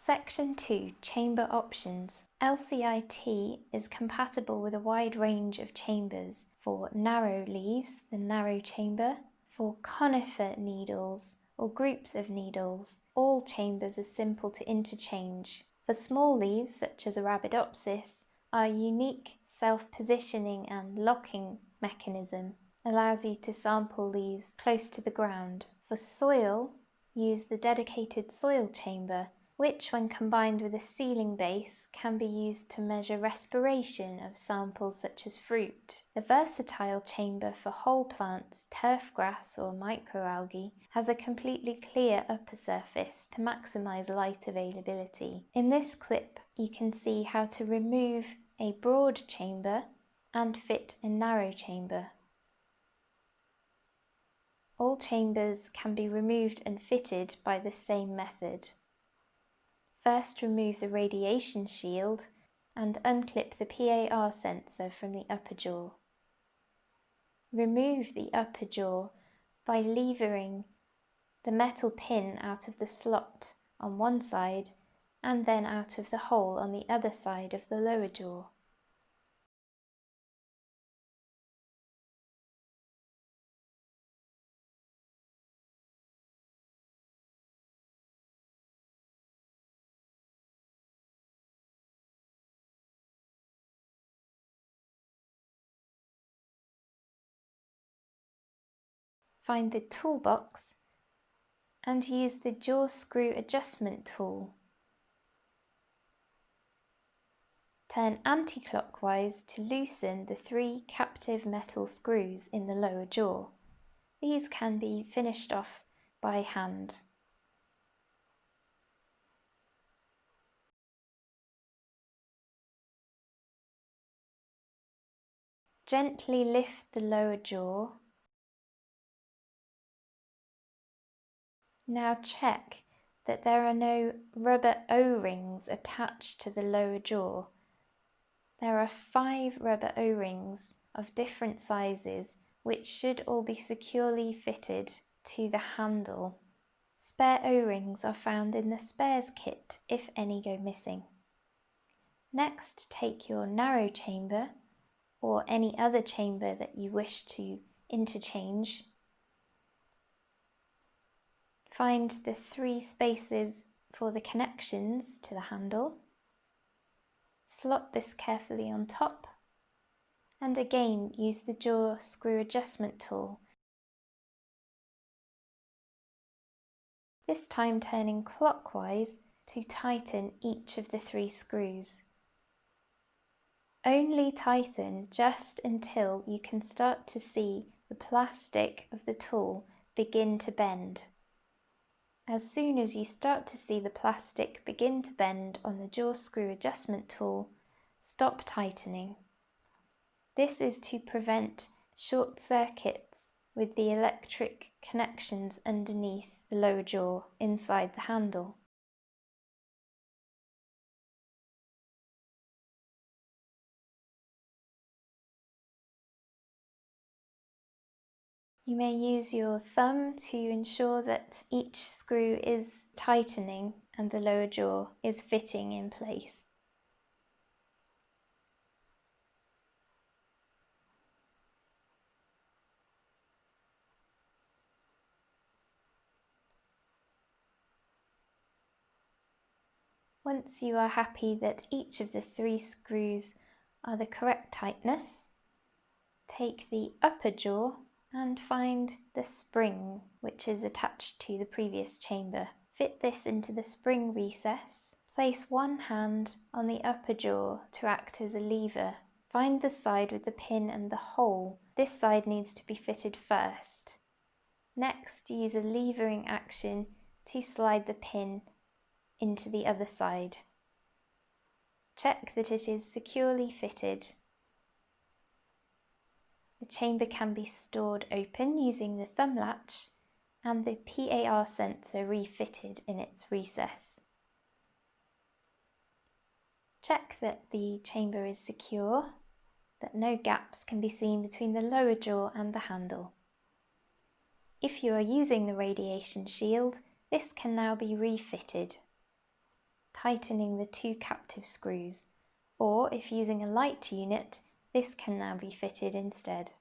Section 2. Chamber Options. LCi T is compatible with a wide range of chambers. For narrow leaves, the narrow chamber. For conifer needles or groups of needles, all chambers are simple to interchange. For small leaves, such as Arabidopsis, our unique self-positioning and locking mechanism allows you to sample leaves close to the ground. For soil, use the dedicated soil chamber, which when combined with a sealing base can be used to measure respiration of samples such as fruit. The versatile chamber for whole plants, turf grass or microalgae has a completely clear upper surface to maximise light availability. In this clip you can see how to remove a broad chamber and fit a narrow chamber. All chambers can be removed and fitted by the same method. First, remove the radiation shield and unclip the PAR sensor from the upper jaw. Remove the upper jaw by levering the metal pin out of the slot on one side and then out of the hole on the other side of the lower jaw. Find the toolbox and use the jaw screw adjustment tool. Turn anti-clockwise to loosen the 3 captive metal screws in the lower jaw. These can be finished off by hand. Gently lift the lower jaw. Now check that there are no rubber O-rings attached to the lower jaw. There are 5 rubber O-rings of different sizes which should all be securely fitted to the handle. Spare O-rings are found in the spares kit if any go missing. Next, take your narrow chamber or any other chamber that you wish to interchange. Find the 3 spaces for the connections to the handle. Slot this carefully on top and again use the jaw screw adjustment tool. This time turning clockwise to tighten each of the 3 screws. Only tighten just until you can start to see the plastic of the tool begin to bend. As soon as you start to see the plastic begin to bend on the jaw screw adjustment tool, stop tightening. This is to prevent short circuits with the electric connections underneath the lower jaw inside the handle. You may use your thumb to ensure that each screw is tightening and the lower jaw is fitting in place. Once you are happy that each of the 3 screws are the correct tightness, take the upper jaw and find the spring which is attached to the previous chamber. Fit this into the spring recess. Place one hand on the upper jaw to act as a lever. Find the side with the pin and the hole. This side needs to be fitted first. Next, use a levering action to slide the pin into the other side. Check that it is securely fitted. The chamber can be stored open using the thumb latch and the PAR sensor refitted in its recess. Check that the chamber is secure, that no gaps can be seen between the lower jaw and the handle. If you are using the radiation shield, this can now be refitted. tightening the two captive screws, or if using a light unit, this can now be fitted instead.